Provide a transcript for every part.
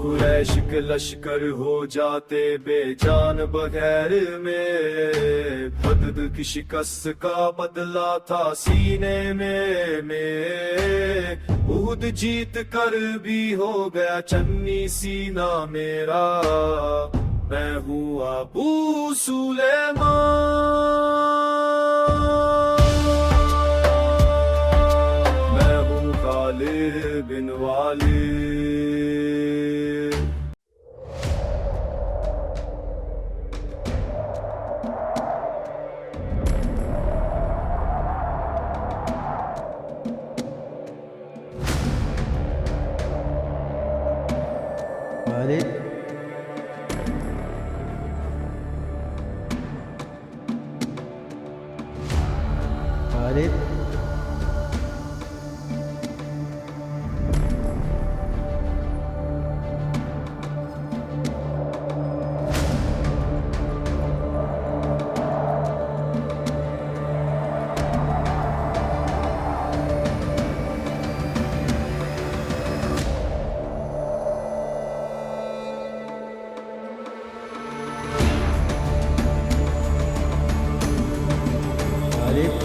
कुरैश के लश्कर हो जाते बेजान बगैर में, बदद की शिकस्त का बदला था सीने में। उहद जीत कर भी हो गया चन्नी सीना मेरा, मैं हूँ अबू सुलेमान, मैं हूँ खालिद बिन वालिद। खालिद, खालिद, खालिद।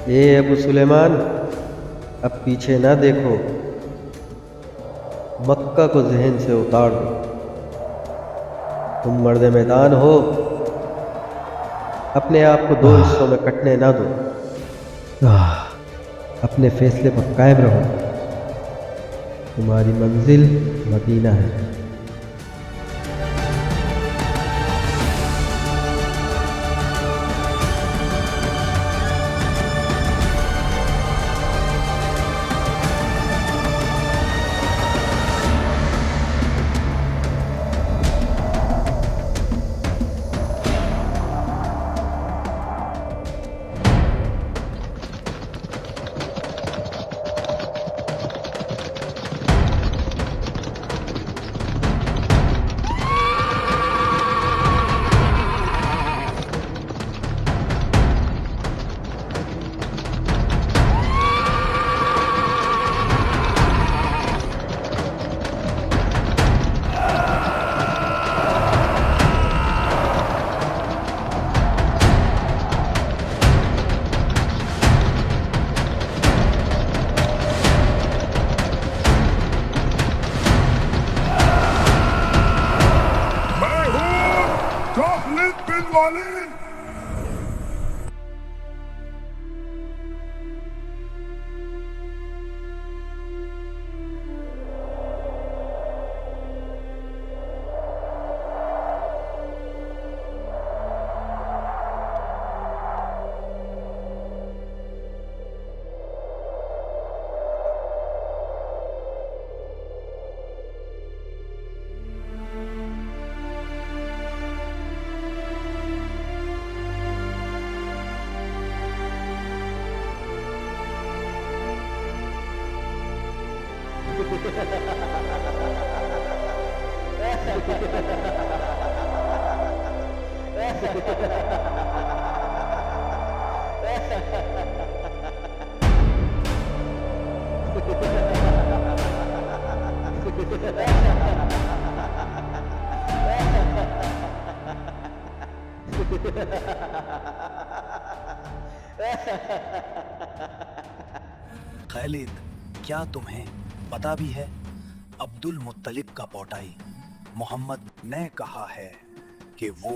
ए अबू सुलेमान, अब पीछे ना देखो, मक्का को जहन से उतार दो। तुम मर्द मैदान हो, अपने आप को दो हिस्सों में कटने ना दो। अपने फैसले पर कायम रहो, तुम्हारी मंजिल मदीना है। खालिद बिन वालिद। खालिद, क्या तुम्हें पता भी है अब्दुल मुत्तलिब का पोटाई मोहम्मद ने कहा है कि वो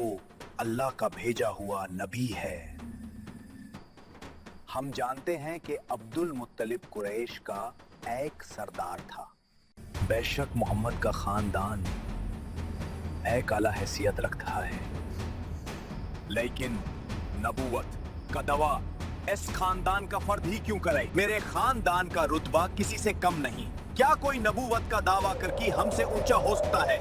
अल्लाह का भेजा हुआ नबी है। हम जानते हैं कि अब्दुल मुत्तलिब कुरैश का एक सरदार था। बेशक मोहम्मद का खानदान एक आला हैसियत रखता है, लेकिन नबूवत का दावा इस खानदान का फर्द ही क्यों करे? मेरे खानदान का रुतबा किसी से कम नहीं। क्या कोई नबूवत का दावा करके हमसे ऊंचा हो सकता है?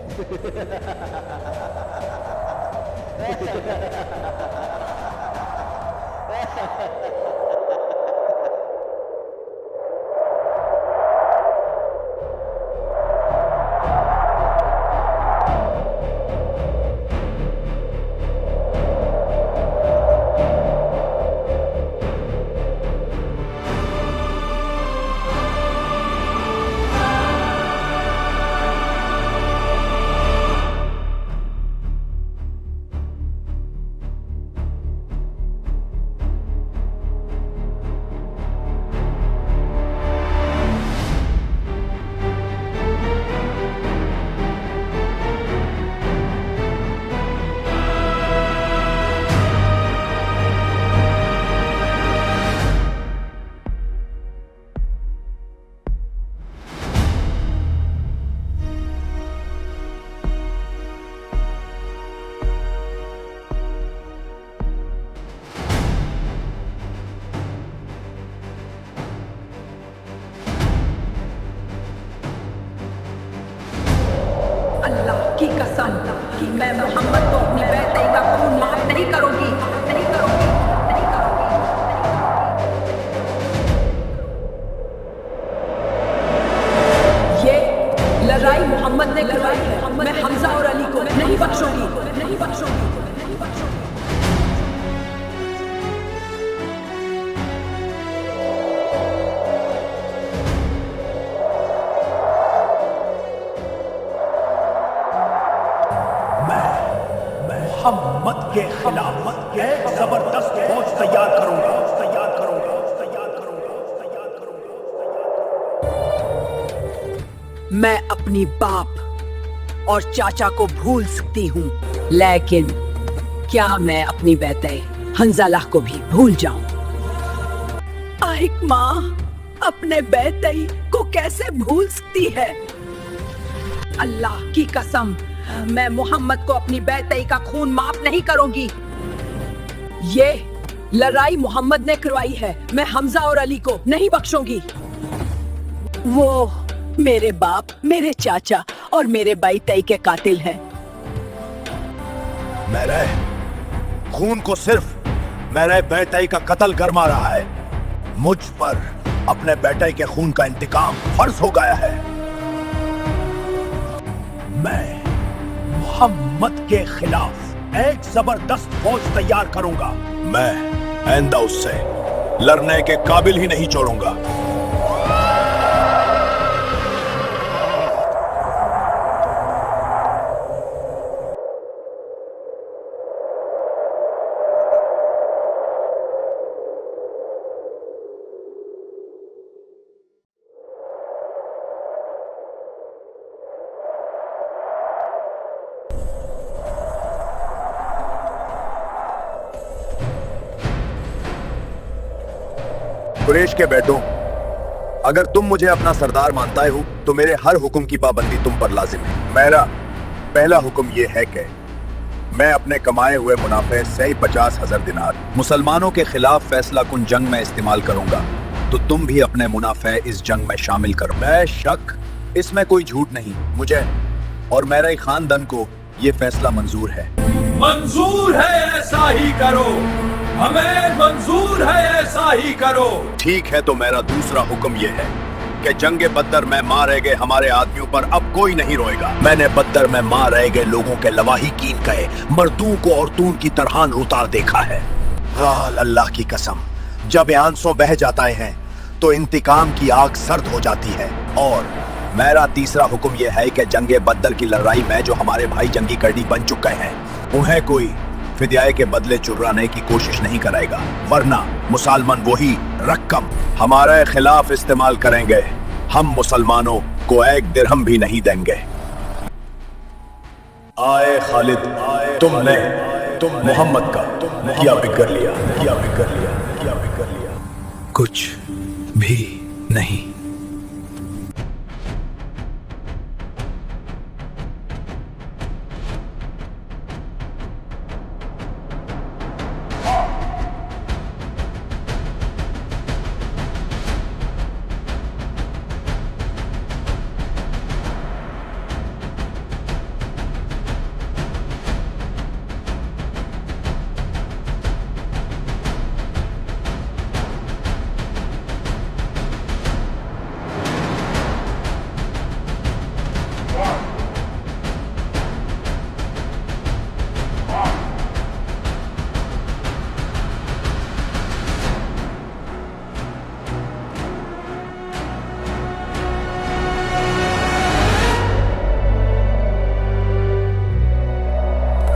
की कसम कि मैं मोहम्मद को अपनी बेटे का खून माफ नहीं करूंगी, नहीं करूंगी, नहीं करूंगी। ये लड़ाई मोहम्मद ने करवाई है, मैं हमजा और अली को नहीं बख्शूंगी, नहीं बख्शूंगी, नहीं बख्शूंगी। मोहम्मद के खिलाफ एक जबरदस्त फौज तैयार करूंगा, तैयार करूंगा, तैयार करूंगा, तैयार करूंगा। मैं अपनी बाप और चाचा को भूल सकती हूँ, लेकिन क्या मैं अपनी बेटे हंजाला को भी भूल जाऊं? एक माँ अपने बेटे को कैसे भूल सकती है? अल्लाह की कसम, मैं मोहम्मद को अपनी बेटे का खून माफ नहीं करूंगी। ये लड़ाई मोहम्मद ने करवाई है, मैं हमजा और अली को नहीं बख्शूंगी। वो मेरे बाप, मेरे चाचा और मेरे बेटे के कातिल हैं। मेरे खून को सिर्फ मेरे बेटे का कत्ल गरमा रहा है। मुझ पर अपने बेटे के खून का इंतकाम फर्ज हो गया है। मैं मोहम्मद के खिलाफ एक जबरदस्त फौज तैयार करूंगा। मैं आइंदा उससे लड़ने के काबिल ही नहीं छोड़ूंगा। कुरैश के बेटों, अगर तुम मुझे अपना सरदार मानता हो तो मेरे हर हुक्म की पाबंदी तुम पर लाजिम है। मेरा पहला हुक्म यह है कि मैं अपने कमाए हुए मुनाफे से 50,000 दिनार मुसलमानों के खिलाफ फैसला कुन जंग में इस्तेमाल करूंगा, तो तुम भी अपने मुनाफे इस जंग में शामिल करो। बेशक इसमें कोई झूठ नहीं, मुझे और मेरे खानदान को यह फैसला मंजूर है। मंजूर है, ऐसा ही करो। हमें मंजूर है, ऐसा ही करो। ठीक है, तो मेरा दूसरा हुक्म यह है कि जंगे बदर में मारे गए हमारे आदमियों पर अब कोई नहीं रोएगा। मैंने बदर में मारे गए लोगों के लवाही कीन कहे मर्दों को औरतों की तरह उतार देखा है। अल्लाह की कसम, जब आंसू बह जाते हैं तो इंतकाम की आग सर्द हो जाती है। और मेरा तीसरा हुक्म यह है कि जंगे बदर की लड़ाई में जो हमारे भाई जंगी करनी बन चुके हैं, उन्हें कोई फिदिया के बदले चुराने की कोशिश नहीं करेगा, वरना मुसलमान वही रकम हमारे खिलाफ इस्तेमाल करेंगे। हम मुसलमानों को एक दिरहम भी नहीं देंगे। आए खालिद, तुमने मोहम्मद का क्या बिगड़ लिया, क्या बिगड़ लिया, क्या बिगड़ लिया? कुछ भी नहीं।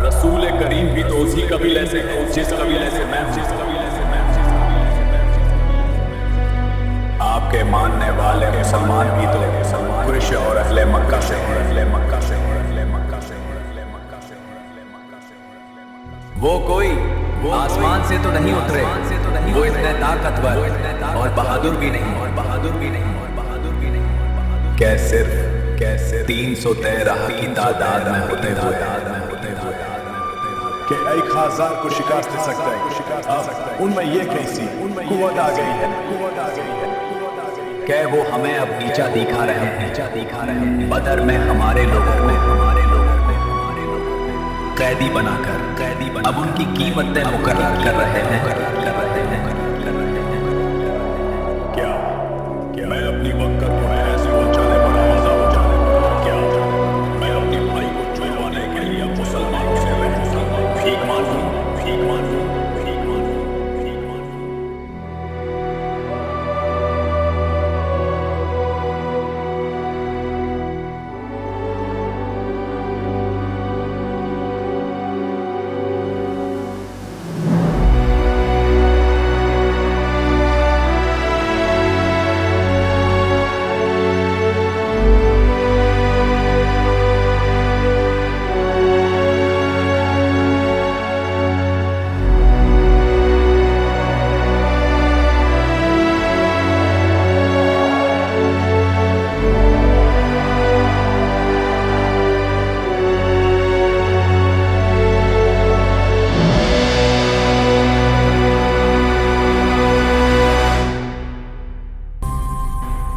रसूल करीम भी तो उसी कबीले से, जिस कबीले से मैं, जिस कबीले से मैं, जिस कबीले से मैं। आपके मानने वाले मुसलमान भी तो कुरैश और अहले मक्का से हैं, अहले मक्का से हैं, अहले मक्का से हैं, अहले मक्का से हैं, अहले मक्का से हैं। वो कोई आसमान से तो नहीं उतरे, वो इतने ताकतवर और बहादुर भी नहीं, और बहादुर भी नहीं, और बहादुर भी नहीं। क्या सिर्फ 313 की तादाद में होते हुए कि 1000 को शिकस्त दे सकता है, उनमें ये कैसी कुव्वत आ गई है, कुव्वत आ गई है। क्या वो हमें अब नीचा दिखा रहे हैं, नीचा दिखा रहे हैं? बदर में हमारे लोगों में, हमारे लोगों में कैदी बनाकर अब उनकी कीमतें मुकर्रर कर रहे हैं। क्या मैं अपनी वक्त को ऐसे ऊंचाने पर आवाज़ उठाने पर क्या मैं अपने भाई को छुड़वाने के लिए मुसलमानों से भीख मांगूं?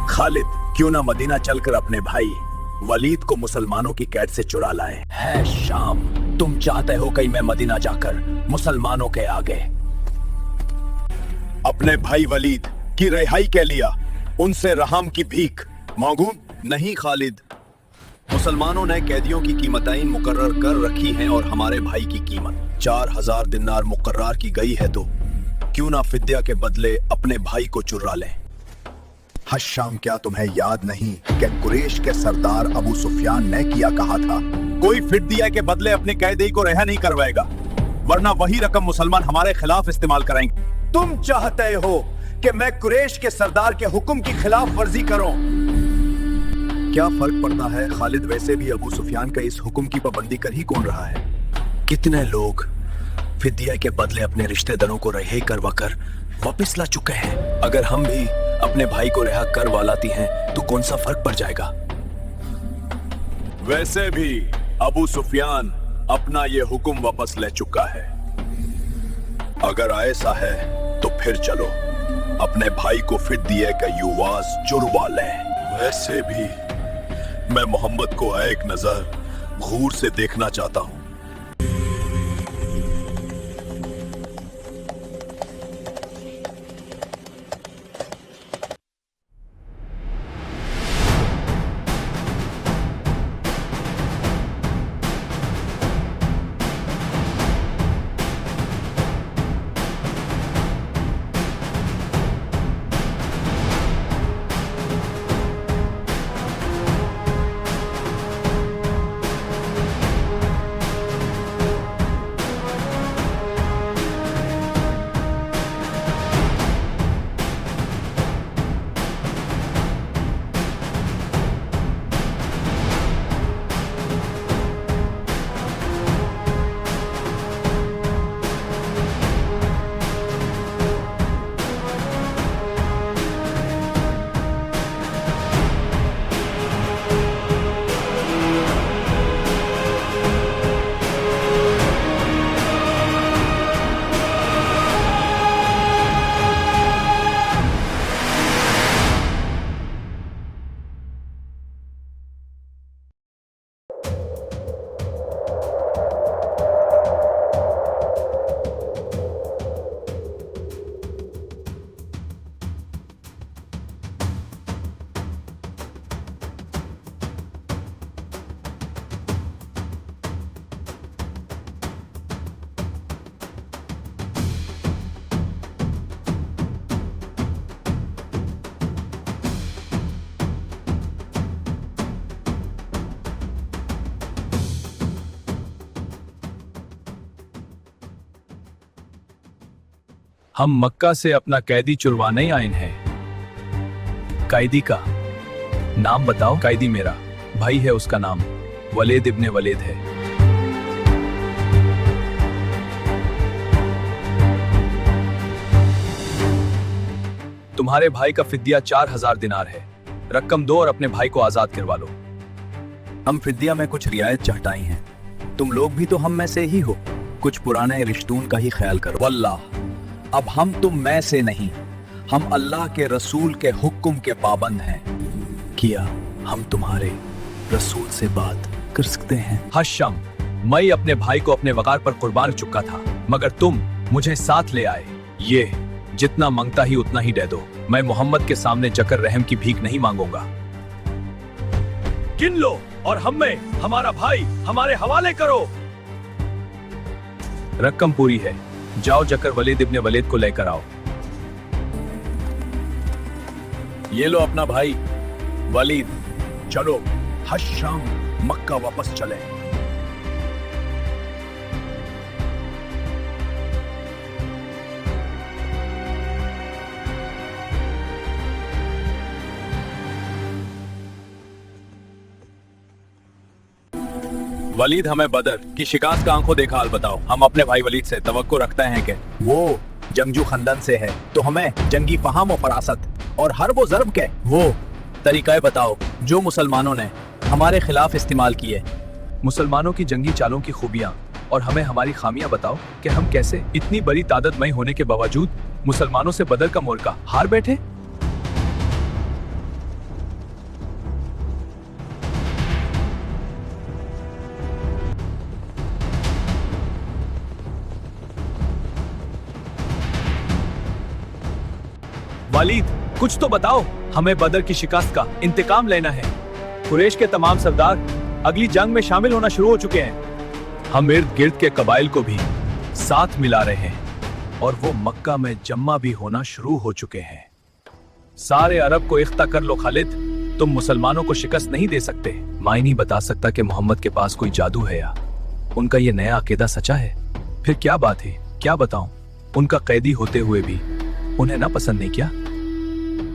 खालिद, क्यों ना मदीना चलकर अपने भाई वलीद को मुसलमानों की कैद से चुरा लाए। है शाम, तुम चाहते हो कि मैं मदीना जाकर मुसलमानों के आगे अपने भाई वलीद की रिहाई के लिए उनसे रहम की भीख मांगूं? नहीं खालिद, मुसलमानों ने कैदियों की कीमतें मुकर्रर कर रखी हैं और हमारे भाई की कीमत 4000 दिनार मुकर्रर की गई है, तो क्यों ना फिद्या के बदले अपने भाई को चुरा लें। हश्शाम, क्या तुम्हें याद नहीं कि कुरैश के सरदार अबू सुफियान ने किया कहा था, कोई फिद्या के बदले अपने कैदी को रिहा नहीं करवाएगा, वरना वही रकम मुसलमान हमारे खिलाफ इस्तेमाल करेंगे। तुम चाहते हो कि मैं कुरैश के सरदार के हुक्म की खिलाफ वर्जी करूं? क्या फर्क पड़ता है खालिद, वैसे भी अबू सुफियान का इस हुक्म की पाबंदी कर ही कौन रहा है। कितने लोग फिद्या के बदले अपने रिश्तेदारों को रिहा करवाकर वापस ला चुके हैं। अगर हम भी अपने भाई को रिहा करवा लाती हैं तो कौन सा फर्क पड़ जाएगा। वैसे भी अबू सुफियान अपना ये हुक्म वापस ले चुका है। अगर ऐसा है तो फिर चलो अपने भाई को फिद्या का युवाज चुरवा लें। वैसे भी मैं मोहम्मद को एक नजर घूर से देखना चाहता हूं। हम मक्का से अपना कैदी चुरवाने आए हैं। कैदी का नाम बताओ। कैदी मेरा भाई है, उसका नाम वलीद इब्ने वलीद है। तुम्हारे भाई का फिद्या 4000 दिनार है। रकम दो और अपने भाई को आजाद करवा लो। हम फिद्या में कुछ रियायत चाहताई हैं। तुम लोग भी तो हम में से ही हो। कुछ पुराने रिश्तून का ही ख्याल करो। वल्लाह, अब हम तुम में से नहीं, हम अल्लाह के रसूल के हुक्म के पाबंद हैं। किया हम तुम्हारे रसूल से बात कर सकते हैं? हश्शम, मैं अपने भाई को अपने वकार पर कुर्बान कर चुका था, मगर तुम मुझे साथ ले आए। ये जितना मांगता ही उतना ही दे दो। मैं मोहम्मद के सामने जकर रहम की भीख नहीं मांगूंगा। गिन लो और हमें हमारा भाई हमारे हवाले करो। रकम पूरी है, जाओ जकर वलीद इब्ने वलीद को लेकर आओ। ये लो अपना भाई वलीद, चलो हश्शाम मक्का वापस चले। वलीद, हमें बदर की शिकास्त का आंखों देखा हाल बताओ। हम अपने भाई वलीद से तवक्को रखते हैं कि वो जंगजू खंदन से है, तो हमें जंगी फहाम और फरासत और हर वो ज़र्ब के वो तरीक़े बताओ जो मुसलमानों ने हमारे खिलाफ इस्तेमाल किए। मुसलमानों की जंगी चालों की खूबियां और हमें हमारी खामियां बताओ कि हम कैसे इतनी बड़ी तादाद में होने के बावजूद मुसलमानों से बदर का मोर्चा हार बैठे। वालिद, कुछ तो बताओ, हमें बदर की शिकस्त का इंतकाम लेना है। कुरैश के तमाम सरदार अगली जंग में शामिल होना शुरू हो चुके हैं। हम इर्द गिर्द के कबाइल को भी साथ मिला रहे हैं और वो मक्का में जम्मा भी होना शुरू हो चुके हैं। सारे अरब को इख्ता कर लो खालिद, तुम मुसलमानों को शिकस्त नहीं दे सकते। मैं नहीं बता सकता कि मोहम्मद के पास कोई जादू है या उनका ये नया अकीदा सच्चा है। फिर क्या बात है, क्या बताऊं? उनका कैदी होते हुए भी उन्हें ना पसंद नहीं किया।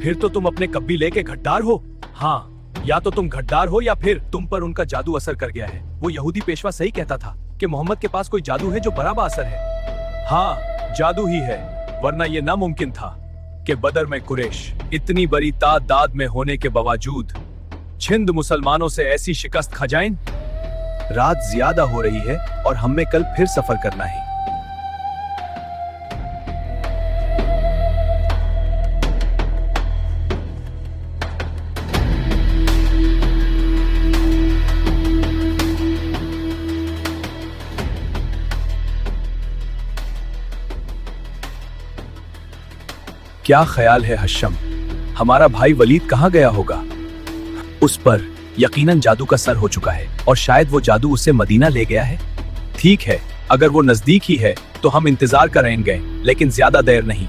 फिर तो तुम अपने कब्बी लेके घट्टार हो। हाँ, या तो तुम घट्टार हो या फिर तुम पर उनका जादू असर कर गया है। वो यहूदी पेशवा सही कहता था कि मोहम्मद के पास कोई जादू है जो बराबर असर है। हाँ, जादू ही है, वरना ये नामुमकिन था कि बदर में कुरैश इतनी बड़ी तादाद में होने के बावजूद छिंद मुसलमानों से ऐसी शिकस्त खा जाएं। रात ज्यादा हो रही है और हमें कल फिर सफर करना है। क्या ख्याल है हश्शम, हमारा भाई वलीद कहाँ गया होगा? उस पर यकीनन जादू का सर हो चुका है और शायद वो जादू उसे मदीना ले गया है। ठीक है, अगर वो नजदीक ही है तो हम इंतजार करेंगे, लेकिन ज्यादा देर नहीं।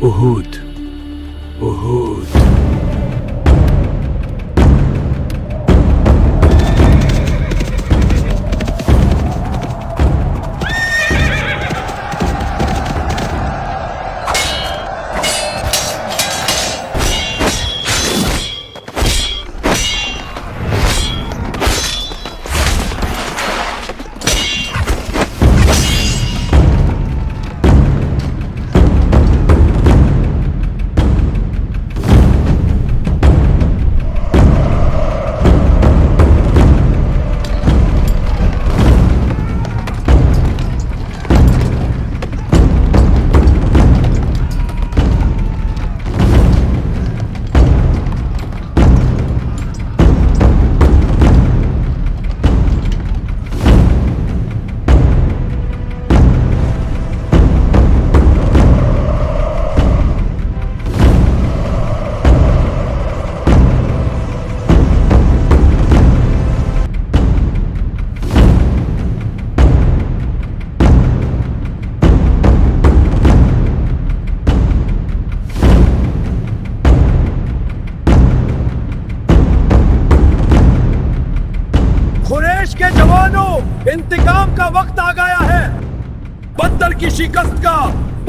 उहूद, उहूद।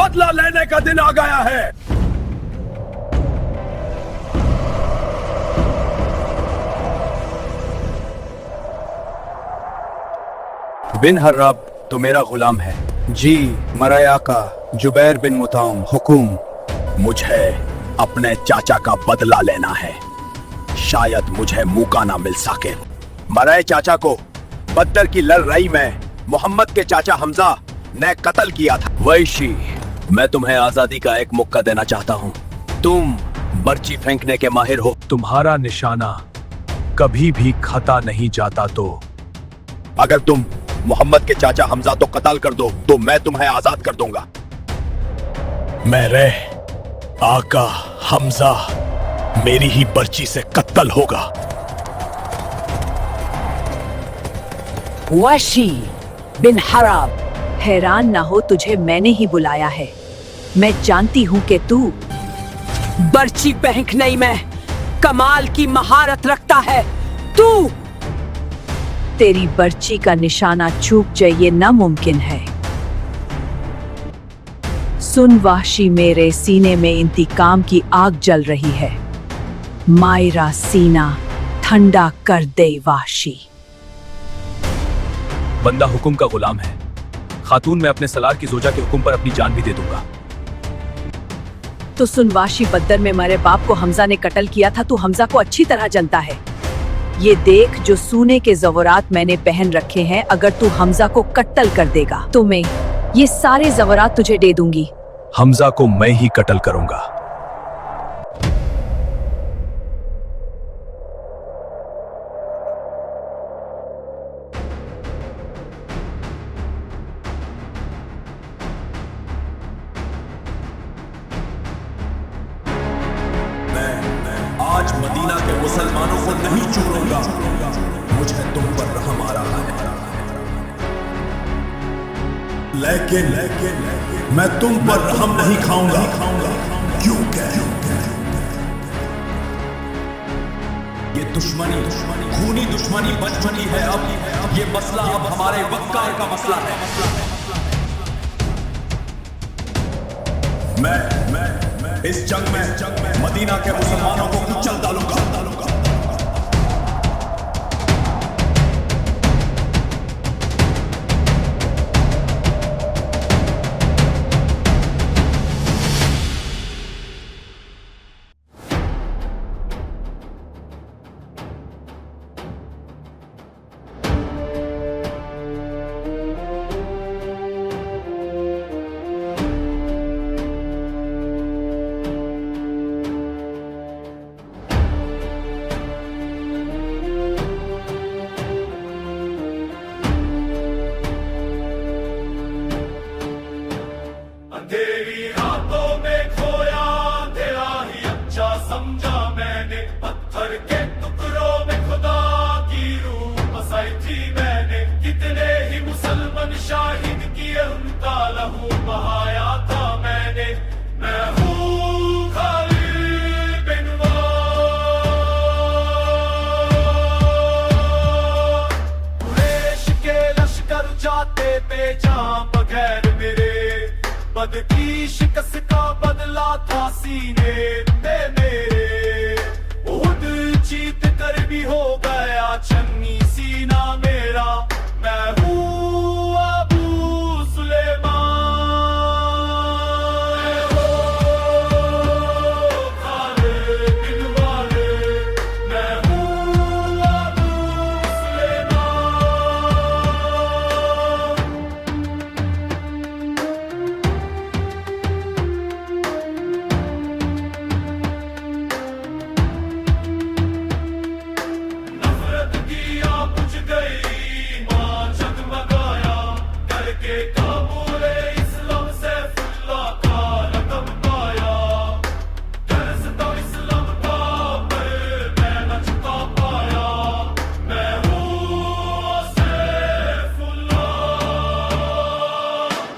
बदला लेने का दिन आ गया है। बिन हर्राब तो मेरा गुलाम है जी। मराया का जुबैर बिन मुताम हुकुम, मुझे अपने चाचा का बदला लेना है। शायद मुझे मौका ना मिल सके। मराए चाचा को बदर की लड़ाई में मोहम्मद के चाचा हमजा ने कत्ल किया था। वैशी, मैं तुम्हें आजादी का एक मौका देना चाहता हूँ। तुम बर्ची फेंकने के माहिर हो। तुम्हारा निशाना कभी भी खाता नहीं जाता। तो अगर तुम मोहम्मद के चाचा हमजा तो कत्ल कर दो तो मैं तुम्हें आजाद कर दूंगा। मेरे आका हमजा मेरी ही पर्ची से कत्ल होगा। वशी बिन हराब, हैरान ना हो, तुझे मैंने ही बुलाया है। मैं जानती हूँ कि तू बर्ची फेंकने में कमाल की महारत रखता है। तू तेरी बर्ची का निशाना चूक जाए ये नामुमकिन है। सुन वाशी, मेरे सीने में इंतकाम की आग जल रही है। मायरा सीना ठंडा कर दे वाशी। बंदा हुक्म का गुलाम है। खातून, मैं अपने सलार की जोजा के हुक्म पर अपनी जान भी दे दूंगा। तो सुन वाशी, बद्दर में मेरे बाप को हमजा ने कत्ल किया था। तू हमजा को अच्छी तरह जानता है। ये देख, जो सोने के जवरात मैंने पहन रखे हैं, अगर तू हमजा को कत्ल कर देगा तो मैं ये सारे जवरात तुझे दे दूंगी। हमजा को मैं ही कत्ल करूंगा। आज मदीना के मुसलमानों को नहीं छोड़ूंगा। मुझे तुम पर रहम आ रहा है, लेकिन मैं तुम पर रहम नहीं खाऊंगा। क्योंकि ये दुश्मनी खूनी दुश्मनी बन चुकी है। अब ये मसला अब हमारे वक़्त का मसला है। मैं इस जंग में मदीना के मुसलमानों को कुचल डालूंगा। तेरी रातों में खोया तेरा ही अच्छा समझा मैंने। पत्थर के टुकड़ों में खुदा की रूह बसाई थी मैंने। कितने ही मुसलमान शाहिद किए, उनका लहू बहाया था मैंने। मैं हूँ खालिद बिन कुरैश के लश्कर जाते बेजान बगैर मेरे। बद की शिकस्त का बदला था सीने में मेरे। उहुद जीत कर भी हो गया छन्नी सीना मेरा। मैं हूँ अबू सुलेमान। खालिद बिन वालिद, मैं हूँ अबू सुलेमान।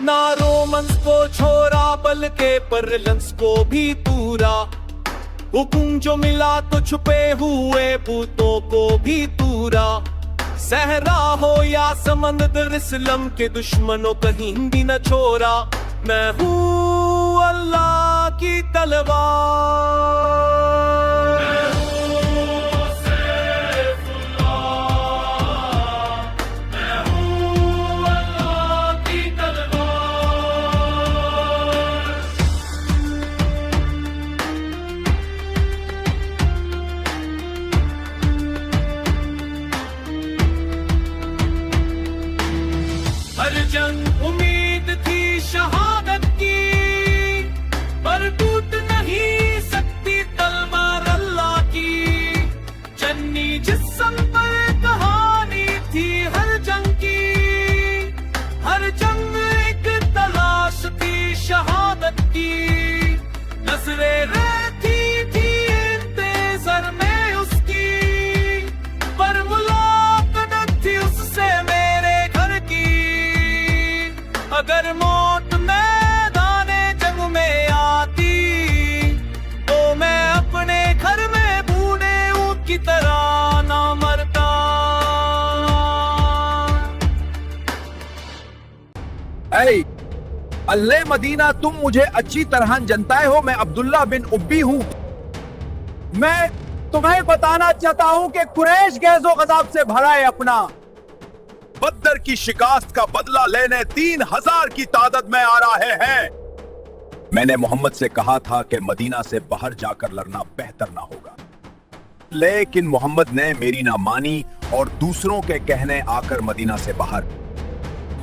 ना रोमन्स को छोड़ा बल्कि परलंस को भी पूरा। हुकुम जो मिला तो छुपे हुए भूतों को भी तूरा। सहरा हो या समंदर, इस्लाम के दुश्मनों कहीं भी न छोड़ा। मैं हूँ अल्लाह की तलवार। मैं हूँ अल्लाह की तलवार। हर जंग उम्मीद थी शहादत की, पर टूट नहीं सकती तलवार अल्लाह की। जन्नी जिस्म पर कहानी थी हर जंग की, हर जंग एक तलाश थी शहादत की। नजरें रहती थी इंतज़ार में उसकी, पर मुलाकात थी उससे मेरे घर की। अगर मौत मैदाने जंग में आती, तो मैं अपने घर में बूढ़े ऊंट की तरह ना मरता। ऐ अल्ले मदीना, तुम मुझे अच्छी तरह जानते हो, मैं अब्दुल्ला बिन उब्बी हूं। मैं तुम्हें बताना चाहता हूं कि कुरैश गैज़ो गज़ाब से भरा है अपना। बद्र की शिकास्त का बदला लेने 3000 की तादाद में आ रहे हैं। मैंने मोहम्मद से कहा था कि मदीना से बाहर जाकर लड़ना बेहतर ना होगा, लेकिन मोहम्मद ने मेरी ना मानी और दूसरों के कहने आकर मदीना से बाहर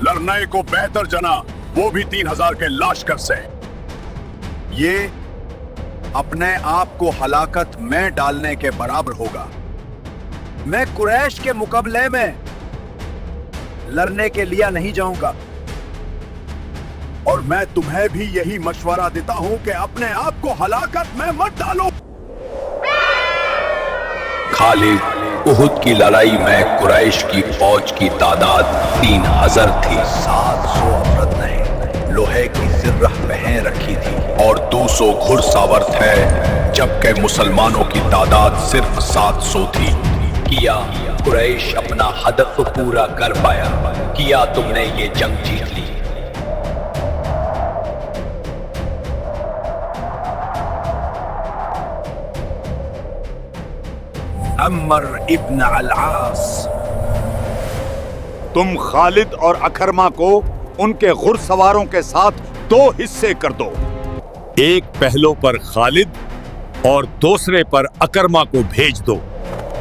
लड़ने को बेहतर जना, वो भी 3000 के लश्कर से। ये अपने आप को हलाकत में डालने के बराबर होगा। मैं कुरैश के मुकाबले में लड़ने के लिए नहीं जाऊंगा, और मैं तुम्हें भी यही मशवरा देता हूं कि अपने आप को हलाकत में मत डालो। खालिद, उहुद की लड़ाई में कुरैश की फौज की तादाद 3000 थी। 700 अफरद ने लोहे की जिर्रह पहन रखी थी और 200 घुड़सवार थे, जबकि मुसलमानों की तादाद सिर्फ 700 थी। किया कुरैश अपना हदफ पूरा कर पाया, किया तुमने ये जंग जीत ली। अम्र इब्न अल-आस, तुम खालिद और अकरमा को उनके घुड़सवारों के साथ 2 हिस्से कर दो। एक पहलों पर खालिद और दूसरे पर अकरमा को भेज दो।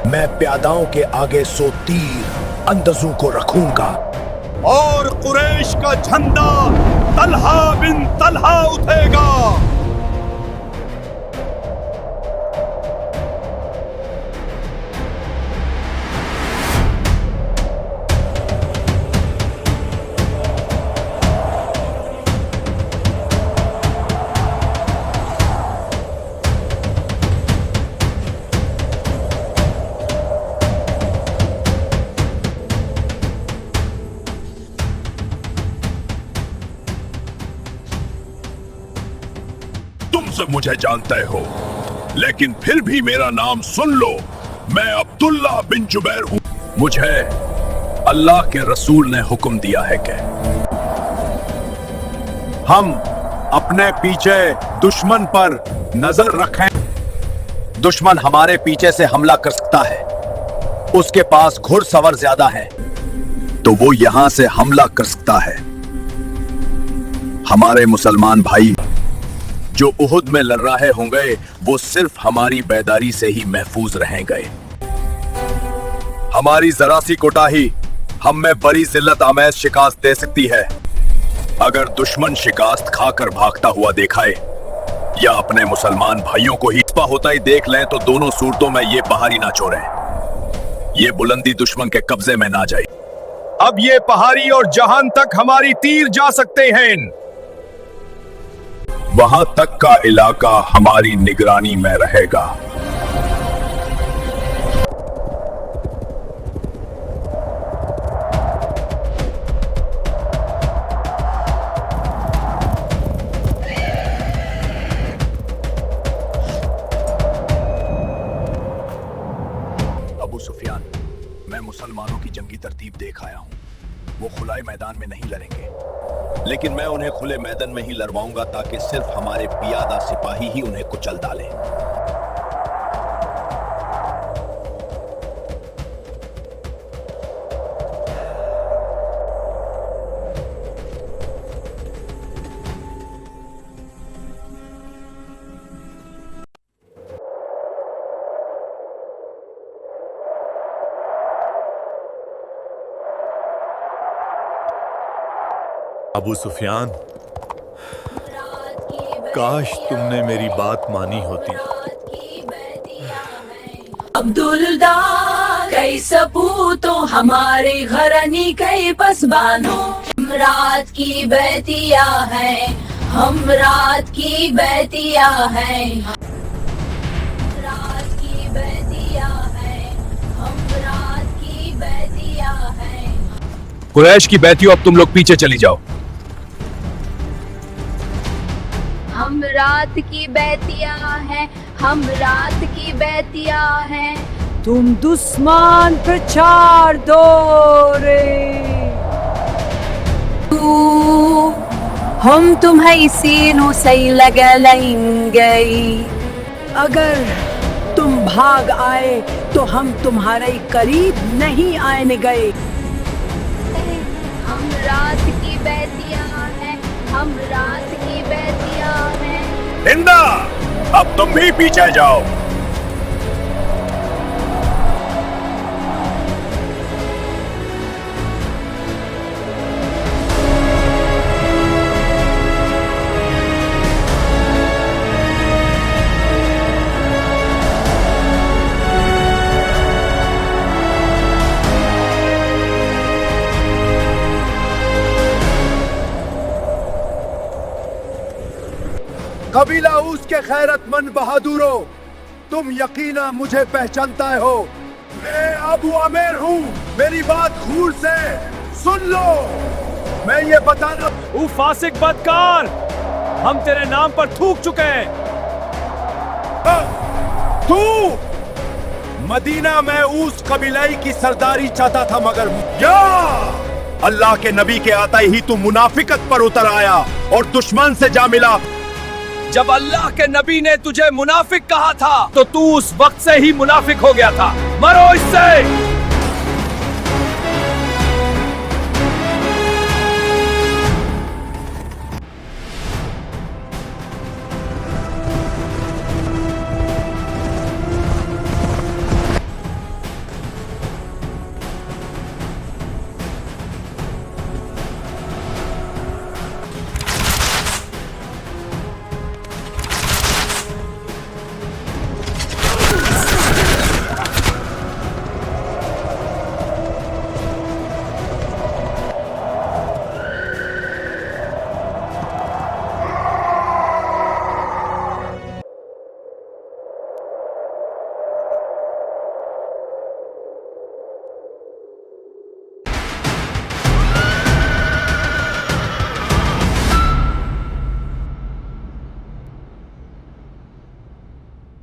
मैं प्यादाओं के आगे 100 तीर अंदजों को रखूंगा और कुरैश का झंडा तलहा बिन तलहा उठेगा। तुमसे मुझे जानते हो, लेकिन फिर भी मेरा नाम सुन लो। मैं अब्दुल्ला बिन जुबैर हूं। मुझे अल्लाह के रसूल ने हुक्म दिया है कि हम अपने पीछे दुश्मन पर नजर रखें। दुश्मन हमारे पीछे से हमला कर सकता है, उसके पास घुड़सवार ज्यादा है, तो वो यहां से हमला कर सकता है। हमारे मुसलमान भाई जो उहुद में लड़ रहे होंगे, वो सिर्फ हमारी बेदारी से ही महफूज रहेंगे। हमारी जरा सी कोताही हम में बड़ी जिल्लत आमेज शिकास्त दे सकती है। अगर दुश्मन शिकास्त खाकर भागता हुआ दिखाए या अपने मुसलमान भाइयों को ही होता ही देख लें, तो दोनों सूरतों में ये पहाड़ी ना छोड़ें, ये बुलंदी दुश्मन के कब्जे में ना जाए। अब ये पहाड़ी और जहान तक हमारी तीर जा सकते हैं, वहां तक का इलाका हमारी निगरानी में रहेगा। अबू सुफियान, मैं मुसलमानों की जंगी तरतीब देख आया हूं। वो खुलाए मैदान में नहीं लड़ेंगे, लेकिन मैं उन्हें खुले मैदान में ही लड़वाऊंगा ताकि सिर्फ हमारे पियादा सिपाही ही उन्हें कुचल डालें। अबू सुफियान, काश तुमने मेरी बात मानी होती। अब्दुल्ला कई सपूतों हमारे घरानी कई पसबानो, हम रात की बैतिया है, हम रात की बैतिया है, रात की बैतिया है, हम रात की बैतिया है। कुरैश की बैतियों, अब तुम लोग पीछे चली जाओ। हम रात की बैतिया हैं, हम रात की बैतिया हैं। तुम दुश्मन प्रचार दो रे, हम तुम्हें सीनों से लगा लेंगे। अगर तुम भाग आए तो हम तुम्हारे करीब नहीं आने गए। हम रात की बैतिया हैं, हम रात की बैतिया हैं। हिंदा, अब तुम भी पीछे जाओ। कबीला उस के खैरतमंद बहादुरों, तुम यकीना मुझे पहचानता हो। मैं अबू आमिर हूँ, मेरी बात गौर से सुन लो। मैं ये बताना, ओ फासिक बदकार, हम तेरे नाम पर थूक चुके हैं। तू मदीना में उस कबीलाई की सरदारी चाहता था, मगर या अल्लाह के नबी के आते ही तू मुनाफिकत पर उतर आया और दुश्मन से जा मिला। जब अल्लाह के नबी ने तुझे मुनाफिक कहा था तो तू उस वक्त से ही मुनाफिक हो गया था। मरो इससे।